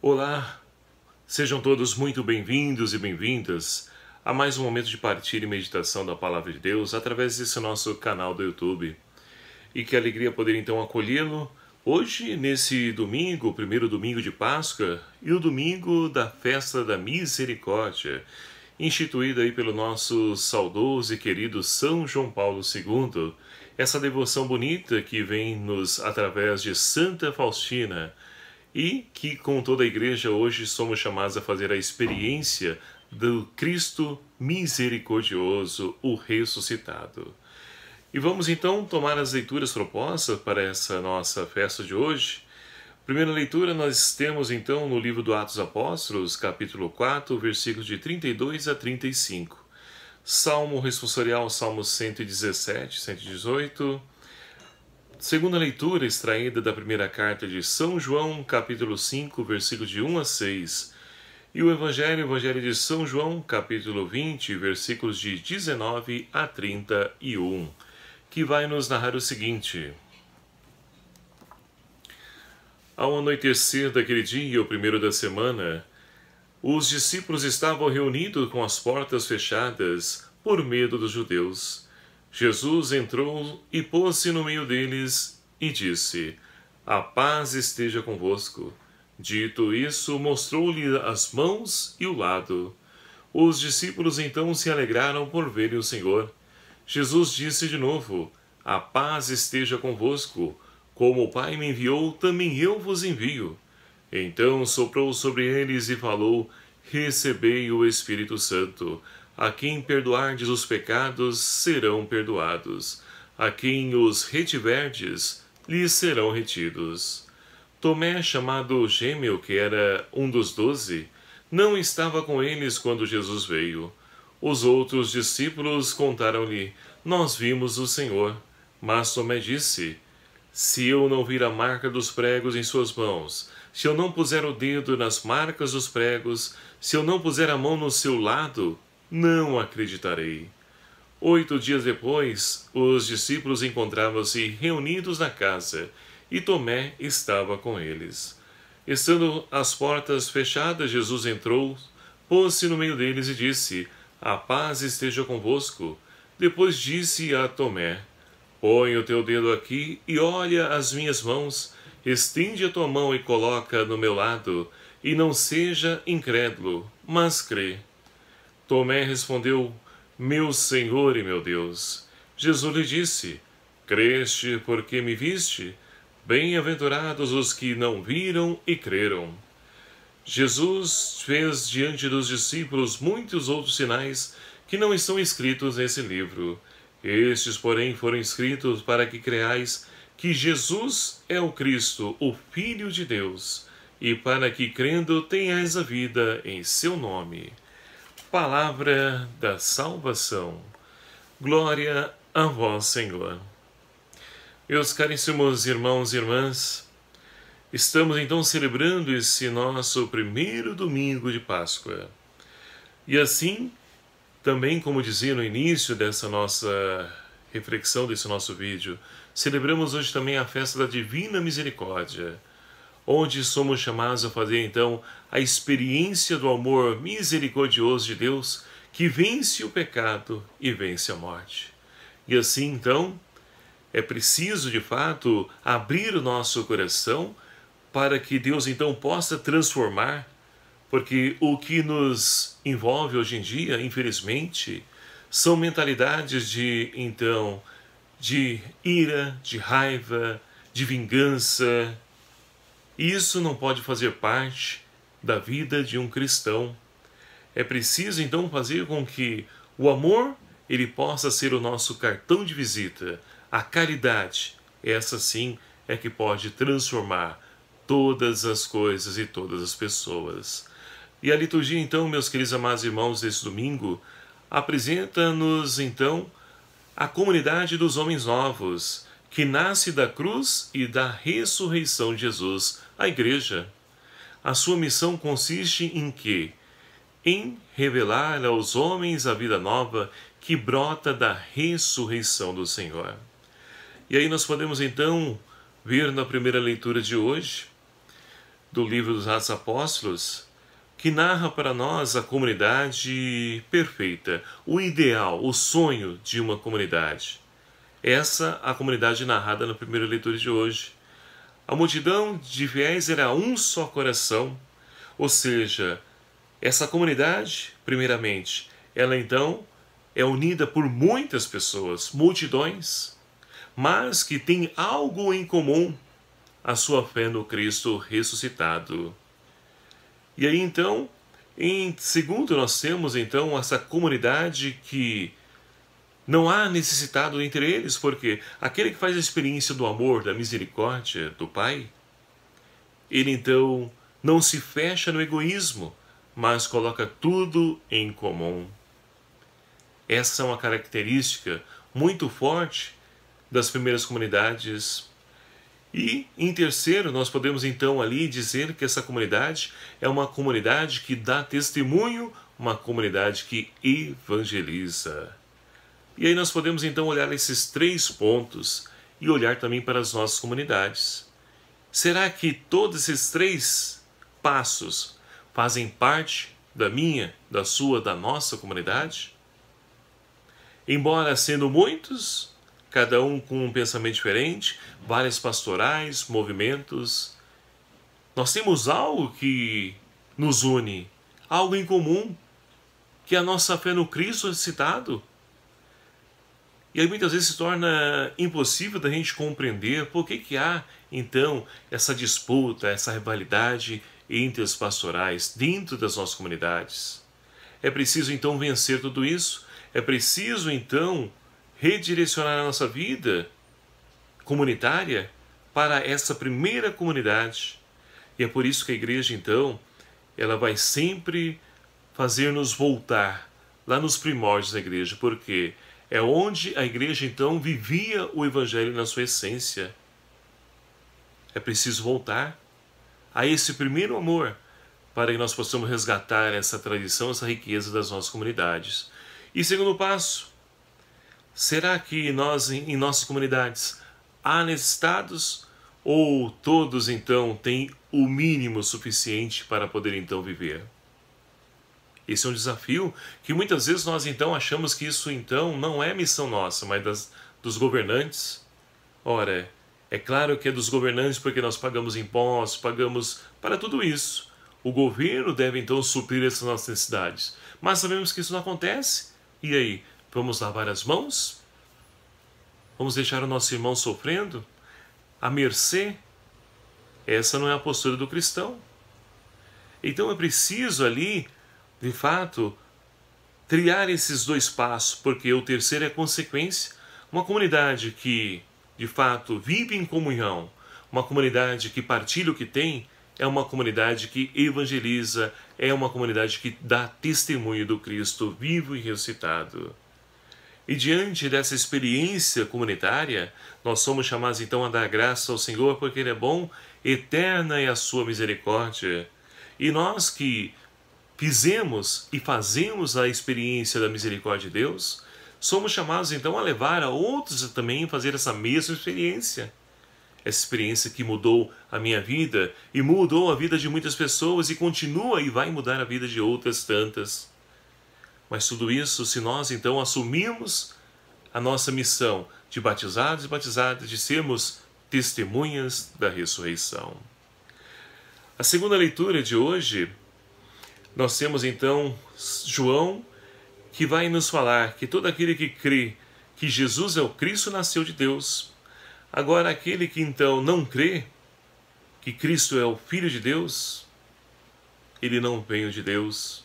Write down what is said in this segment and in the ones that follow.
Olá, sejam todos muito bem-vindos e bem-vindas a mais um momento de partilha e meditação da Palavra de Deus através desse nosso canal do YouTube. E que alegria poder então acolhê-lo hoje nesse domingo, o primeiro domingo de Páscoa e o domingo da Festa da Misericórdia, instituída aí pelo nosso saudoso e querido São João Paulo II. Essa devoção bonita que vem nos através de Santa Faustina, e que com toda a igreja hoje somos chamados a fazer a experiência do Cristo misericordioso, o ressuscitado. E vamos então tomar as leituras propostas para essa nossa festa de hoje. Primeira leitura nós temos então no livro do Atos Apóstolos, capítulo 4, versículos de 32 a 35. Salmo responsorial, Salmo 117, 118. Segunda leitura extraída da primeira carta de São João, capítulo 5, versículos de 1 a 6. E o Evangelho de São João, capítulo 20, versículos de 19 a 31, que vai nos narrar o seguinte. Ao anoitecer daquele dia, o primeiro da semana, os discípulos estavam reunidos com as portas fechadas por medo dos judeus. Jesus entrou e pôs-se no meio deles e disse: A paz esteja convosco. Dito isso, mostrou-lhe as mãos e o lado. Os discípulos então se alegraram por verem o Senhor. Jesus disse de novo: A paz esteja convosco. Como o Pai me enviou, também eu vos envio. Então soprou sobre eles e falou: Recebei o Espírito Santo. A quem perdoardes os pecados, serão perdoados. A quem os retiverdes, lhes serão retidos. Tomé, chamado Gêmeo, que era um dos 12, não estava com eles quando Jesus veio. Os outros discípulos contaram-lhe: Nós vimos o Senhor. Mas Tomé disse: Se eu não vir a marca dos pregos em suas mãos, se eu não puser o dedo nas marcas dos pregos, se eu não puser a mão no seu lado, não acreditarei. 8 dias depois, os discípulos encontravam-se reunidos na casa, e Tomé estava com eles. Estando as portas fechadas, Jesus entrou, pôs-se no meio deles e disse: A paz esteja convosco. Depois disse a Tomé: Põe o teu dedo aqui e olha as minhas mãos, estende a tua mão e coloca no meu lado, e não seja incrédulo, mas crê. Tomé respondeu: Meu Senhor e meu Deus. Jesus lhe disse: Creste porque me viste? Bem-aventurados os que não viram e creram. Jesus fez diante dos discípulos muitos outros sinais que não estão escritos nesse livro. Estes, porém, foram escritos para que creais que Jesus é o Cristo, o Filho de Deus, e para que, crendo, tenhais a vida em seu nome. Palavra da salvação. Glória a vós, Senhor. Meus caríssimos irmãos e irmãs, estamos então celebrando esse nosso primeiro domingo de Páscoa. E assim, também como dizia no início dessa nossa reflexão, desse nosso vídeo, celebramos hoje também a festa da Divina Misericórdia, onde somos chamados a fazer então a experiência do amor misericordioso de Deus, que vence o pecado e vence a morte. E assim então, é preciso de fato abrir o nosso coração para que Deus então possa transformar, porque o que nos envolve hoje em dia, infelizmente, são mentalidades de ira, de raiva, de vingança. E isso não pode fazer parte da vida de um cristão. É preciso então fazer com que o amor ele possa ser o nosso cartão de visita. A caridade, essa sim é que pode transformar todas as coisas e todas as pessoas. E a liturgia então, meus queridos amados irmãos, desse domingo, apresenta-nos então a comunidade dos homens novos, que nasce da cruz e da ressurreição de Jesus, a Igreja. A sua missão consiste em quê? Em revelar aos homens a vida nova que brota da ressurreição do Senhor. E aí nós podemos então ver na primeira leitura de hoje do livro dos Atos Apóstolos, que narra para nós a comunidade perfeita, o ideal, o sonho de uma comunidade. Essa a comunidade narrada na primeira leitura de hoje. A multidão de fiéis era um só coração, ou seja, essa comunidade, primeiramente, ela então é unida por muitas pessoas, multidões, mas que tem algo em comum, a sua fé no Cristo ressuscitado. E aí então, em segundo, nós temos então essa comunidade que não há necessitado entre eles, porque aquele que faz a experiência do amor, da misericórdia do Pai, ele então não se fecha no egoísmo, mas coloca tudo em comum. Essa é uma característica muito forte das primeiras comunidades. E, em terceiro, nós podemos então ali dizer que essa comunidade é uma comunidade que dá testemunho, uma comunidade que evangeliza. E aí nós podemos então olhar esses 3 pontos e olhar também para as nossas comunidades. Será que todos esses 3 passos fazem parte da minha, da sua, da nossa comunidade? Embora sendo muitos, cada um com um pensamento diferente, várias pastorais, movimentos, nós temos algo que nos une, algo em comum, que é a nossa fé no Cristo ressuscitado. E aí muitas vezes se torna impossível da gente compreender por que há, então, essa disputa, essa rivalidade entre as pastorais dentro das nossas comunidades. É preciso, então, vencer tudo isso. É preciso, então, redirecionar a nossa vida comunitária para essa primeira comunidade. E é por isso que a igreja, então, ela vai sempre fazer-nos voltar lá nos primórdios da igreja, porque é onde a igreja, então, vivia o evangelho na sua essência. É preciso voltar a esse primeiro amor para que nós possamos resgatar essa tradição, essa riqueza das nossas comunidades. E segundo passo, será que nós, em nossas comunidades, há necessitados ou todos, então, têm o mínimo suficiente para poder, então, viver? Esse é um desafio que muitas vezes nós então achamos que isso então não é missão nossa, mas dos governantes. Ora, é claro que é dos governantes porque nós pagamos impostos, pagamos para tudo isso. O governo deve então suprir essas nossas necessidades. Mas sabemos que isso não acontece. E aí, vamos lavar as mãos? Vamos deixar o nosso irmão sofrendo? À mercê? Essa não é a postura do cristão. Então é preciso ali, de fato, triar esses 2 passos, porque o terceiro é consequência. Uma comunidade que, de fato, vive em comunhão, uma comunidade que partilha o que tem, é uma comunidade que evangeliza, é uma comunidade que dá testemunho do Cristo vivo e ressuscitado. E diante dessa experiência comunitária, nós somos chamados então a dar graça ao Senhor, porque Ele é bom, eterna é a sua misericórdia. E nós que fizemos e fazemos a experiência da misericórdia de Deus, somos chamados então a levar a outros também a fazer essa mesma experiência. Essa experiência que mudou a minha vida e mudou a vida de muitas pessoas e continua e vai mudar a vida de outras tantas. Mas tudo isso, se nós então assumirmos a nossa missão de batizados e batizadas, de sermos testemunhas da ressurreição. A segunda leitura de hoje, nós temos então João, que vai nos falar que todo aquele que crê que Jesus é o Cristo nasceu de Deus. Agora, aquele que então não crê que Cristo é o Filho de Deus, ele não veio de Deus.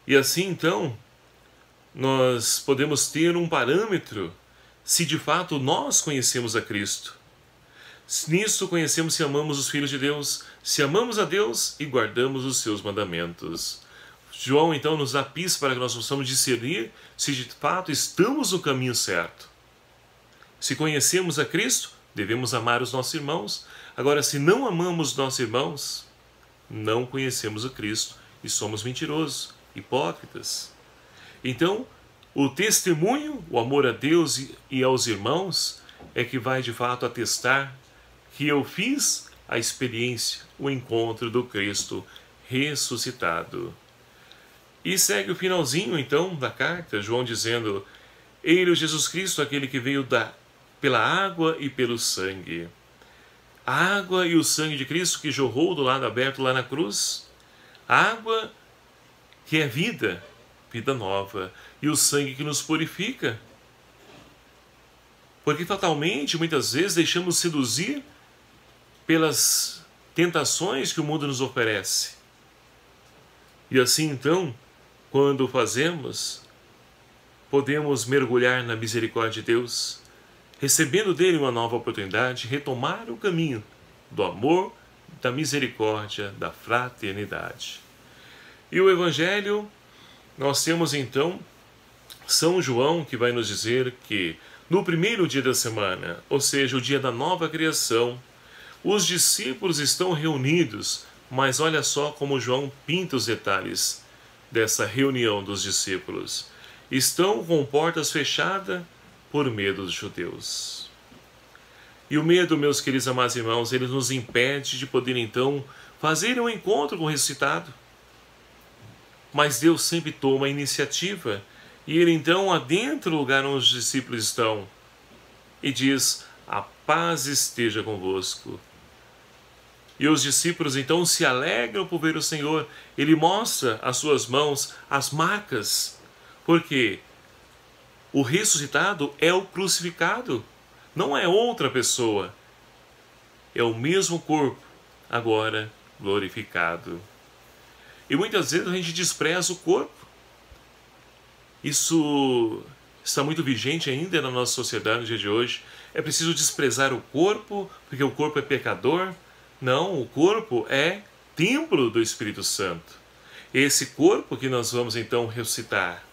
E assim então, nós podemos ter um parâmetro se de fato nós conhecemos a Cristo. Nisso conhecemos se amamos os filhos de Deus, se amamos a Deus e guardamos os seus mandamentos. João então nos dá pista para que nós possamos discernir se de fato estamos no caminho certo. Se conhecemos a Cristo, devemos amar os nossos irmãos. Agora, se não amamos nossos irmãos, não conhecemos o Cristo e somos mentirosos, hipócritas. Então, o testemunho, o amor a Deus e aos irmãos é que vai de fato atestar que eu fiz a experiência, o encontro do Cristo ressuscitado. E segue o finalzinho então da carta, João dizendo: Ele, Jesus Cristo, aquele que veio pela água e pelo sangue. A água e o sangue de Cristo que jorrou do lado aberto lá na cruz. A água que é vida, vida nova, e o sangue que nos purifica. Porque fatalmente, muitas vezes, deixamos seduzir pelas tentações que o mundo nos oferece. E assim, então, quando o fazemos, podemos mergulhar na misericórdia de Deus, recebendo dele uma nova oportunidade, retomar o caminho do amor, da misericórdia, da fraternidade. E o Evangelho, nós temos então São João, que vai nos dizer que no primeiro dia da semana, ou seja, o dia da nova criação, os discípulos estão reunidos, mas olha só como João pinta os detalhes dessa reunião dos discípulos. Estão com portas fechadas por medo dos judeus. E o medo, meus queridos amados irmãos, ele nos impede de poder então fazer um encontro com o ressuscitado. Mas Deus sempre toma a iniciativa e ele então adentra o lugar onde os discípulos estão e diz: a paz esteja convosco. E os discípulos então se alegram por ver o Senhor. Ele mostra as suas mãos, as marcas, porque o ressuscitado é o crucificado, não é outra pessoa. É o mesmo corpo, agora glorificado. E muitas vezes a gente despreza o corpo. Isso está muito vigente ainda na nossa sociedade no dia de hoje. É preciso desprezar o corpo, porque o corpo é pecador. Não, o corpo é templo do Espírito Santo. Esse corpo que nós vamos então ressuscitar.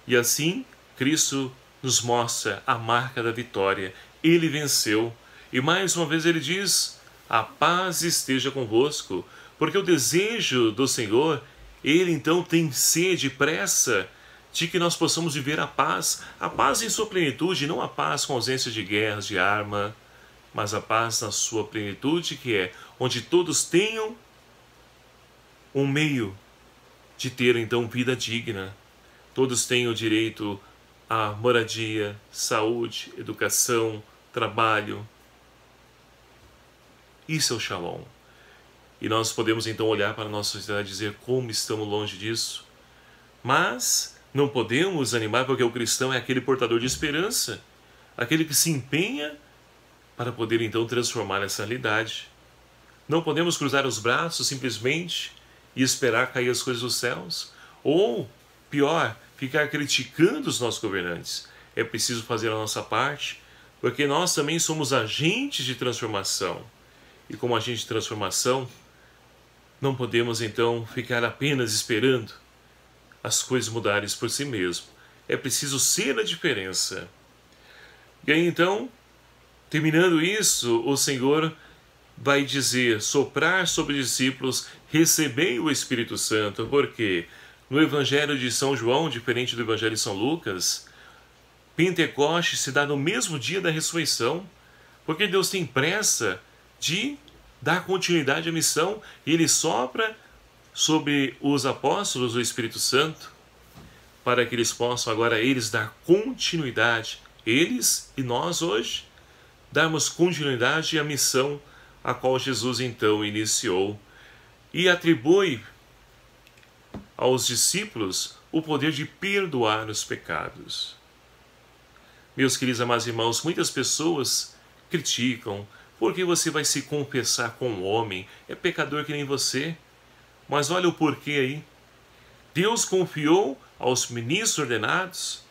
E assim, Cristo nos mostra a marca da vitória. Ele venceu. E mais uma vez ele diz: a paz esteja convosco. Porque o desejo do Senhor, ele então tem sede e pressa de que nós possamos viver a paz em sua plenitude, não a paz com ausência de guerras, de arma, mas a paz na sua plenitude, que é onde todos tenham um meio de ter então vida digna. Todos tenham direito a moradia, saúde, educação, trabalho. Isso é o Shalom. E nós podemos então olhar para a nossa sociedade e dizer como estamos longe disso. Mas não podemos animar, porque o cristão é aquele portador de esperança, aquele que se empenha para poder então transformar essa realidade. Não podemos cruzar os braços simplesmente e esperar cair as coisas dos céus. Ou, pior, ficar criticando os nossos governantes. É preciso fazer a nossa parte, porque nós também somos agentes de transformação. E como agente de transformação, não podemos então ficar apenas esperando as coisas mudarem por si mesmo. É preciso ser a diferença. E aí então, terminando isso, o Senhor vai dizer, soprar sobre os discípulos, recebei o Espírito Santo, porque no Evangelho de São João, diferente do Evangelho de São Lucas, Pentecostes se dá no mesmo dia da ressurreição, porque Deus tem pressa de dar continuidade à missão, e Ele sopra sobre os apóstolos o Espírito Santo, para que eles possam agora eles dar continuidade, eles e nós hoje, darmos continuidade à missão a qual Jesus então iniciou, e atribui aos discípulos o poder de perdoar os pecados. Meus queridos amados irmãos, muitas pessoas criticam: por que você vai se confessar com um homem? É pecador que nem você. Mas olha o porquê aí. Deus confiou aos ministros ordenados,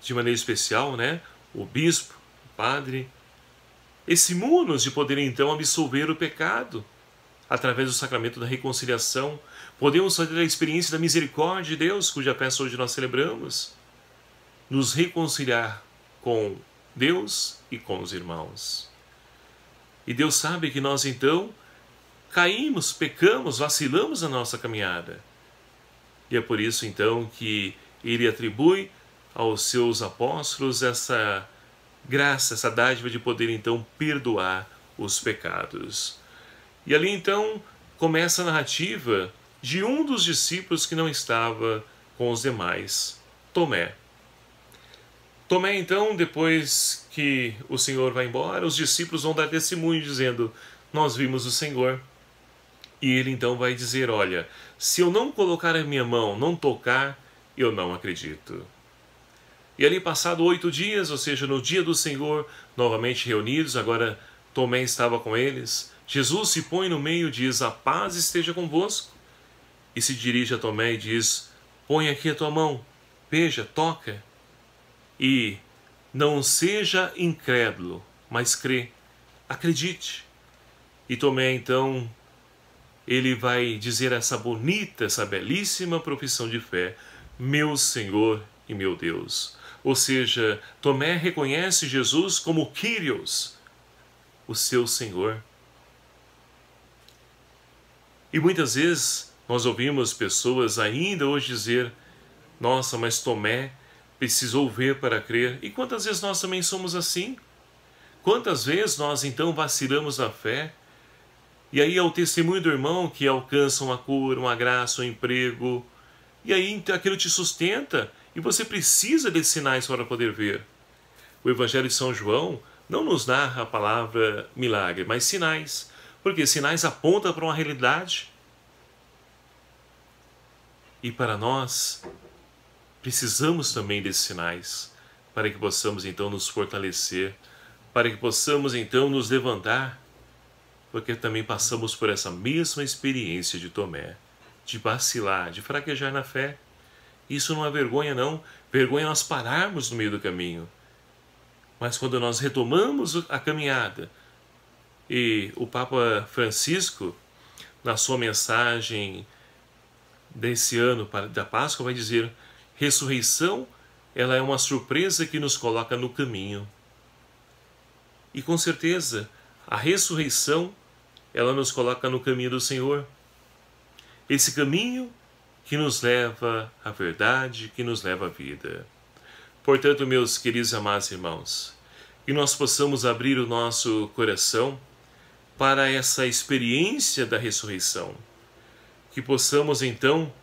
de maneira especial, o bispo, o padre, esse munus de poder então absolver o pecado através do sacramento da reconciliação. Podemos fazer a experiência da misericórdia de Deus, cuja festa hoje nós celebramos, nos reconciliar com Deus e com os irmãos. E Deus sabe que nós então caímos, pecamos, vacilamos na nossa caminhada. E é por isso então que Ele atribui aos seus apóstolos essa graça, essa dádiva de poder então perdoar os pecados. E ali então começa a narrativa de um dos discípulos que não estava com os demais, Tomé. Tomé então, depois que o Senhor vai embora, os discípulos vão dar testemunho dizendo: nós vimos o Senhor. E ele então vai dizer: olha, se eu não colocar a minha mão, não tocar, eu não acredito. E ali passado 8 dias, ou seja, no dia do Senhor, novamente reunidos, agora Tomé estava com eles, Jesus se põe no meio e diz: a paz esteja convosco. E se dirige a Tomé e diz: põe aqui a tua mão, veja, toca. E não seja incrédulo, mas crê, acredite. E Tomé então, ele vai dizer essa bonita, essa belíssima profissão de fé: meu Senhor e meu Deus. Ou seja, Tomé reconhece Jesus como Kyrios, o seu Senhor. E muitas vezes nós ouvimos pessoas ainda hoje dizer: nossa, mas Tomé precisou ver para crer. E quantas vezes nós também somos assim? Quantas vezes nós então vacilamos na fé? E aí é o testemunho do irmão que alcança uma cura, uma graça, um emprego. E aí aquilo te sustenta e você precisa de sinais para poder ver. O Evangelho de São João não nos narra a palavra milagre, mas sinais. Porque sinais apontam para uma realidade. E para nós, precisamos também desses sinais, para que possamos então nos fortalecer, para que possamos então nos levantar, porque também passamos por essa mesma experiência de Tomé, de vacilar, de fraquejar na fé. Isso não é vergonha não, vergonha é nós pararmos no meio do caminho. Mas quando nós retomamos a caminhada, e o Papa Francisco, na sua mensagem desse ano da Páscoa, vai dizer: ressurreição, ela é uma surpresa que nos coloca no caminho. E com certeza, a ressurreição, ela nos coloca no caminho do Senhor. Esse caminho que nos leva à verdade, que nos leva à vida. Portanto, meus queridos e amados irmãos, que nós possamos abrir o nosso coração para essa experiência da ressurreição. Que possamos então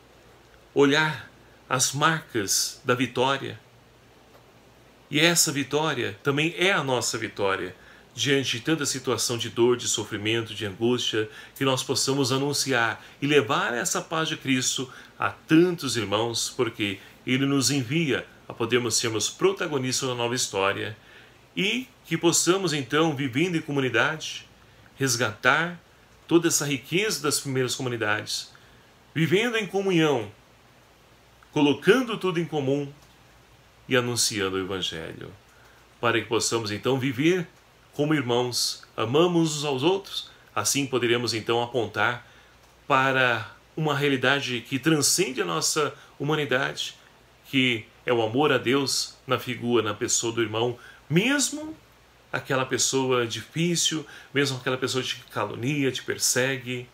olhar as marcas da vitória. E essa vitória também é a nossa vitória, diante de tanta situação de dor, de sofrimento, de angústia, que nós possamos anunciar e levar essa paz de Cristo a tantos irmãos, porque Ele nos envia a podermos sermos protagonistas da nova história, e que possamos então, vivendo em comunidade, resgatar toda essa riqueza das primeiras comunidades, vivendo em comunhão, colocando tudo em comum e anunciando o Evangelho, para que possamos então viver como irmãos, amamos uns aos outros. Assim poderemos então apontar para uma realidade que transcende a nossa humanidade, que é o amor a Deus na figura, na pessoa do irmão, mesmo aquela pessoa difícil, mesmo aquela pessoa que te calunia, te persegue.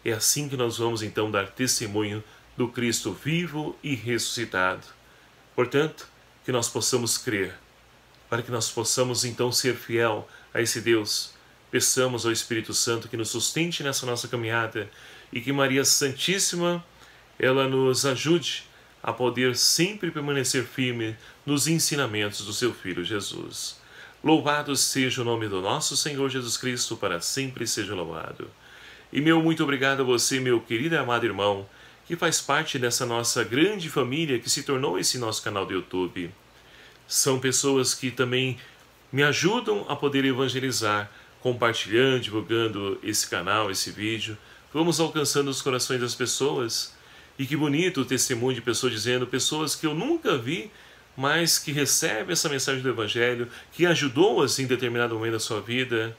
É assim que nós vamos então dar testemunho do Cristo vivo e ressuscitado. Portanto, que nós possamos crer, para que nós possamos então ser fiel a esse Deus. Peçamos ao Espírito Santo que nos sustente nessa nossa caminhada e que Maria Santíssima, ela nos ajude a poder sempre permanecer firme nos ensinamentos do seu Filho Jesus. Louvado seja o nome do nosso Senhor Jesus Cristo, para sempre seja louvado. E meu muito obrigado a você, meu querido e amado irmão, que faz parte dessa nossa grande família que se tornou esse nosso canal do YouTube. São pessoas que também me ajudam a poder evangelizar, compartilhando, divulgando esse canal, esse vídeo. Vamos alcançando os corações das pessoas. E que bonito o testemunho de pessoas dizendo, pessoas que eu nunca vi, mas que recebem essa mensagem do Evangelho, que ajudou assim em determinado momento da sua vida.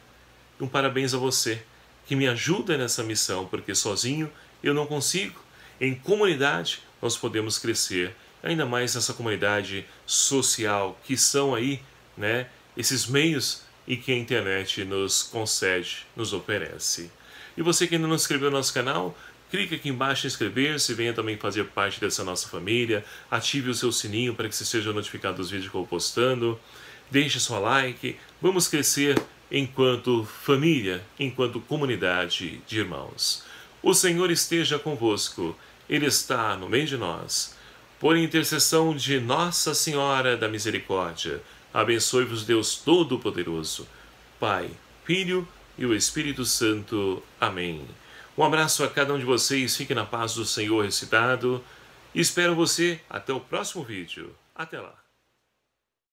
Um parabéns a você, que me ajuda nessa missão, porque sozinho eu não consigo. Em comunidade nós podemos crescer, ainda mais nessa comunidade social, que são aí, né, esses meios e que a internet nos concede, nos oferece. E você que ainda não se inscreveu no nosso canal, Clique aqui embaixo em inscrever-se, venha também fazer parte dessa nossa família, ative o seu sininho para que você seja notificado dos vídeos que eu vou postando, deixe sua like, vamos crescer enquanto família, enquanto comunidade de irmãos. O Senhor esteja convosco, Ele está no meio de nós. Por intercessão de Nossa Senhora da Misericórdia, abençoe-vos Deus Todo-Poderoso, Pai, Filho e o Espírito Santo. Amém. Um abraço a cada um de vocês, fique na paz do Senhor recitado. E espero você até o próximo vídeo. Até lá.